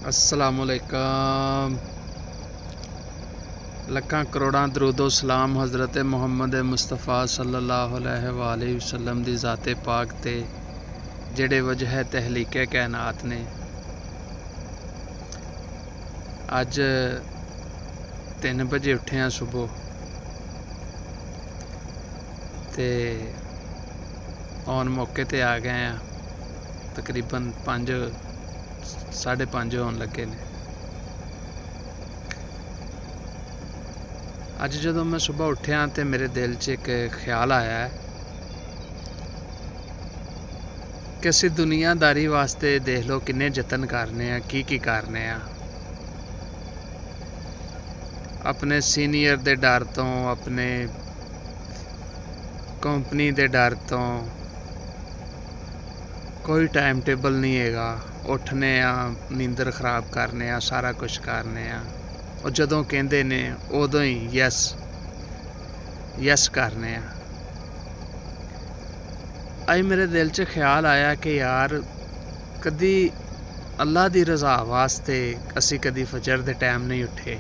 अस्सलामुअलैकुम। लखां करोड़ां दरूदो सलाम हज़रत मुहम्मद मुस्तफ़ा सल्लल्लाहु अलैहि वसल्लम दी ज़ाते पाक ते जेड़े वजह तहलीके कायनात ने। अज 3 बजे उठे हैं सुबह ते ऑन मौके ते आ गए हैं। तकरीबन 5 साढ़े 5 होने लगे ने। अज जदों मैं सुबह उठिया तो मेरे दिल च एक ख्याल आया है कि असीं दुनियादारी वास्ते देख लो किन्ने जतन करने आ, की करने आ। अपने सीनियर दे डर तो, अपने कंपनी दे डर तो कोई टाइम टेबल नहीं हैगा। उठने आ, नींदर खराब करने आ, सारा कुछ करने आ, और जदों कहंदे ने उदों ही यस करने आ। अज मेरे दिल च ख्याल आया कि यार कदी अल्लाह दी रज़ा वास्ते असी कदी फजर दे टाइम नहीं उठे।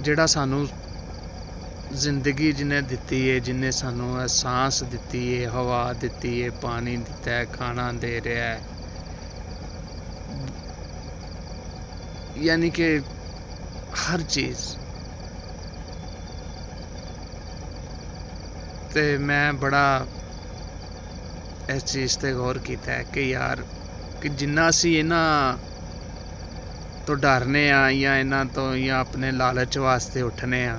जिहड़ा सानू जिंदगी जिन्हें दिती है, जिन्हें सानू सांस दिती है, हवा दिती है, पानी दिता है, खाना दे रहा है, यानी कि हर चीज़। ते मैं बड़ा इस चीज़ ते गौर किया है कि यार कि जिन्ना असी इन्हां तो डरने आ या इन्हां तो या अपने लालच वास्ते उठने आ,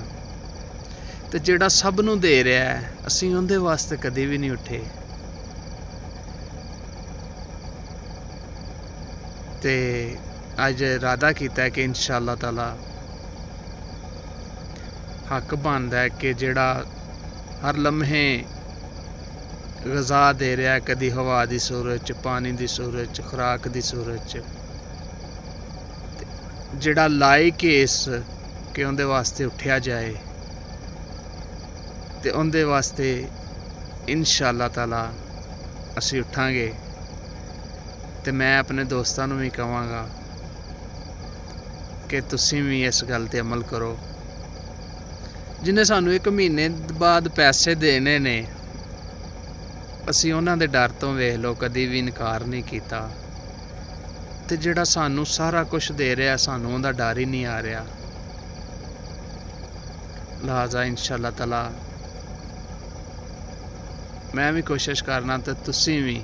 तो जिहड़ा सब नूं दे रहा है असी उहदे वास्ते कदी भी नहीं उठे। ते अज इरादा किया कि इंशाअल्लाह ताला हक बनदा है कि जिहड़ा हर लम्हे गज़ा दे रहा है, कदी हवा की सूरत च, पानी की सूरत च, खुराक की सूरत च, जिहड़ा लायक है इस कि उहदे वास्ते उठिया जाए, तो उहदे वास्ते इंशाअल्लाह ताला असी उठांगे। तो मैं अपने दोस्तों नूं भी कहांगा कि तुसीं भी इस गल ते अमल करो। जिन्हें सानू 1 महीने बाद पैसे देने ने, असी उन्हां दे डर तो वेख लो कदी भी इनकार नहीं किया। तो जिहड़ा सानू सारा कुछ दे रहा सानू उहदा डर ही नहीं आ रहा। लिहाजा इंशाअल्लाह ताला मैं भी कोशिश करना तो तुसीं भी